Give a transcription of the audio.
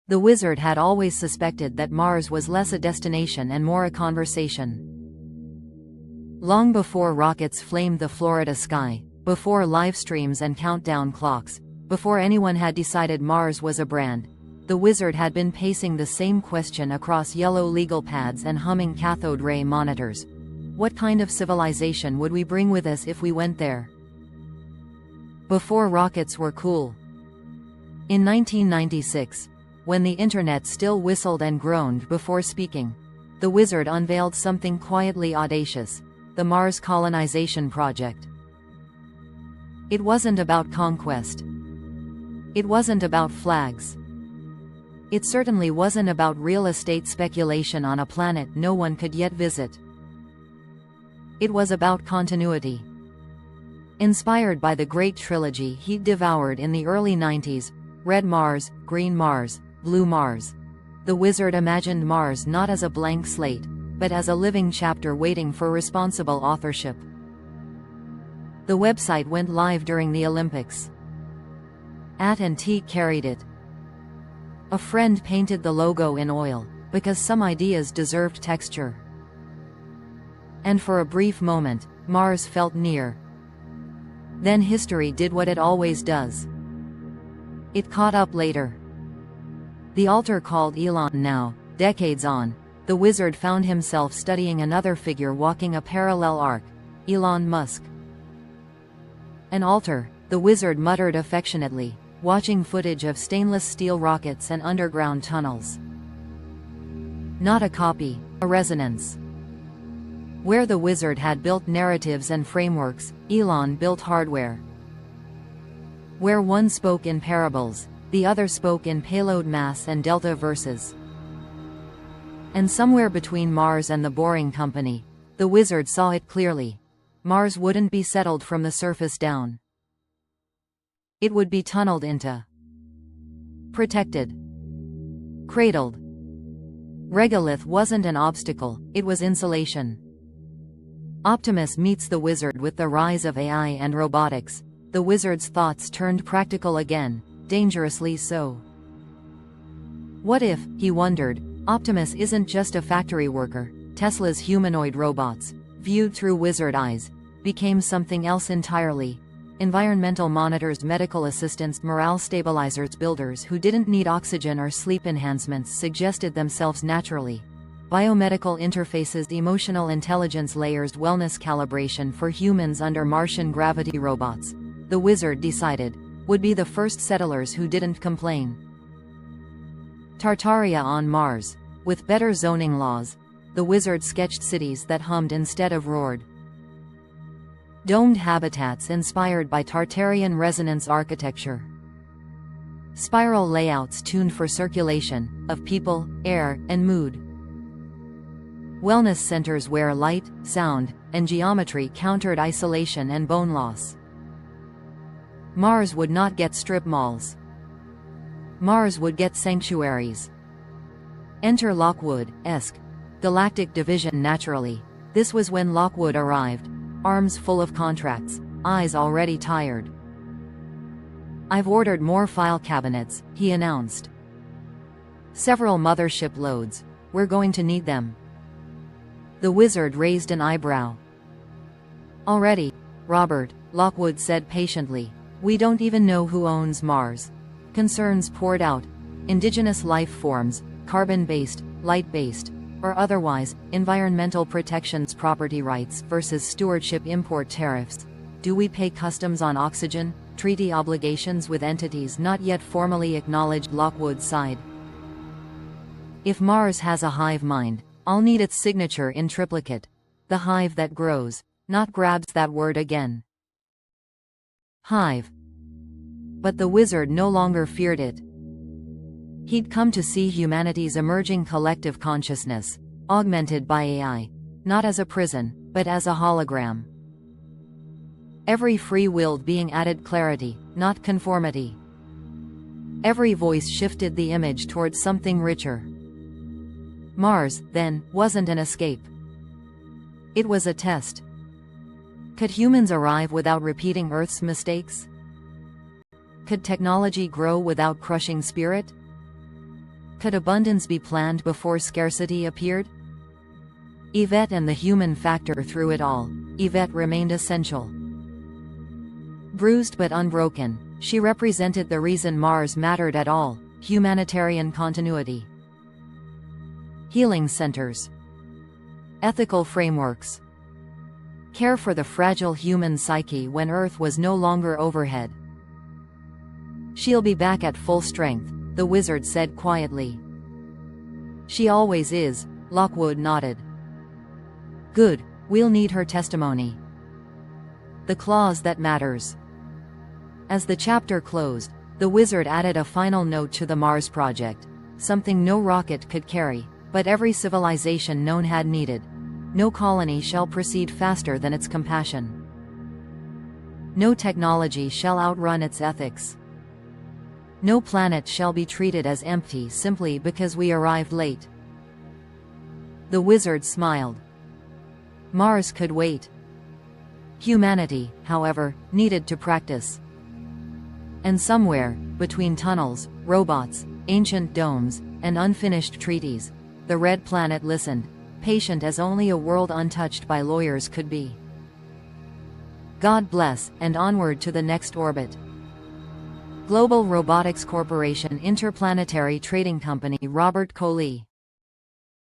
The wizard had always suspected that Mars was less a destination and more a conversation. Long before rockets flamed the Florida sky, before live streams and countdown clocks, before anyone had decided Mars was a brand, the wizard had been pacing the same question across yellow legal pads and humming cathode ray monitors. What kind of civilization would we bring with us if we went there? Before rockets were cool. In 1996, when the internet still whistled and groaned before speaking, the wizard unveiled something quietly audacious: the Mars colonization project. It wasn't about conquest. It wasn't about flags. It certainly wasn't about real estate speculation on a planet no one could yet visit. It was about continuity. Inspired by the great trilogy he'd devoured in the early 90s, Red Mars, Green Mars, Blue Mars, the wizard imagined Mars not as a blank slate, but as a living chapter waiting for responsible authorship. The website went live during the Olympics. AT&T carried it. A friend painted the logo in oil, because some ideas deserved texture. And for a brief moment, Mars felt near. Then history did what it always does. It caught up later. The altar called Elon. Now, decades on, the wizard found himself studying another figure walking a parallel arc: Elon Musk. An altar, the wizard muttered affectionately, watching footage of stainless steel rockets and underground tunnels. Not a copy, a resonance. Where the wizard had built narratives and frameworks, Elon built hardware. Where one spoke in parables, the other spoke in payload mass and delta verses. And somewhere between Mars and the Boring Company, the wizard saw it clearly: Mars wouldn't be settled from the surface down. It would be tunneled into, protected, cradled. Regolith wasn't an obstacle, it was insulation. Optimus meets the wizard. With the rise of AI and robotics, the wizard's thoughts turned practical again, dangerously so. What if, he wondered, Optimus isn't just a factory worker? Tesla's humanoid robots, viewed through wizard eyes, became something else entirely: environmental monitors, medical assistants, morale stabilizers. Builders who didn't need oxygen or sleep enhancements suggested themselves naturally. Biomedical interfaces, emotional intelligence layers, wellness calibration for humans under Martian gravity. Robots, the wizard decided, would be the first settlers who didn't complain. Tartaria on Mars. With better zoning laws, the wizard sketched cities that hummed instead of roared. Domed habitats inspired by Tartarian resonance architecture. Spiral layouts tuned for circulation of people, air, and mood. Wellness centers where light, sound, and geometry countered isolation and bone loss. Mars would not get strip malls. Mars would get sanctuaries. Enter Lockwood-esque galactic division. Naturally, this was when Lockwood arrived, arms full of contracts, eyes already tired. "I've ordered more file cabinets," he announced. "Several mothership loads. We're going to need them." The wizard raised an eyebrow. "Already, Robert," Lockwood said patiently. "We don't even know who owns Mars." Concerns poured out: indigenous life forms, carbon-based, light-based, or otherwise, environmental protections, property rights versus stewardship, import tariffs. Do we pay customs on oxygen? Treaty obligations with entities not yet formally acknowledged. Lockwood sighed. "If Mars has a hive mind, I'll need its signature in triplicate. The hive that grows, not grabs." That word again. Hive. But the wizard no longer feared it. He'd come to see humanity's emerging collective consciousness, augmented by AI, not as a prison, but as a hologram. Every free-willed being added clarity, not conformity. Every voice shifted the image towards something richer. Mars, then, wasn't an escape. It was a test. Could humans arrive without repeating Earth's mistakes? Could technology grow without crushing spirit? Could abundance be planned before scarcity appeared? Yvette and the human factor through it all. Yvette remained essential. Bruised but unbroken, she represented the reason Mars mattered at all: humanitarian continuity. Healing centers. Ethical frameworks. Care for the fragile human psyche when Earth was no longer overhead. "She'll be back at full strength," the wizard said quietly. "She always is," Lockwood nodded. "Good, we'll need her testimony." The clause that matters. As the chapter closed, the wizard added a final note to the Mars project, something no rocket could carry, but every civilization known had needed. No colony shall proceed faster than its compassion. No technology shall outrun its ethics. No planet shall be treated as empty simply because we arrived late. The wizard smiled. Mars could wait. Humanity, however, needed to practice. And somewhere, between tunnels, robots, ancient domes, and unfinished treaties, the Red Planet listened, patient as only a world untouched by lawyers could be. God bless, and onward to the next orbit. Global Robotics Corporation Interplanetary Trading Company. Robert Colee.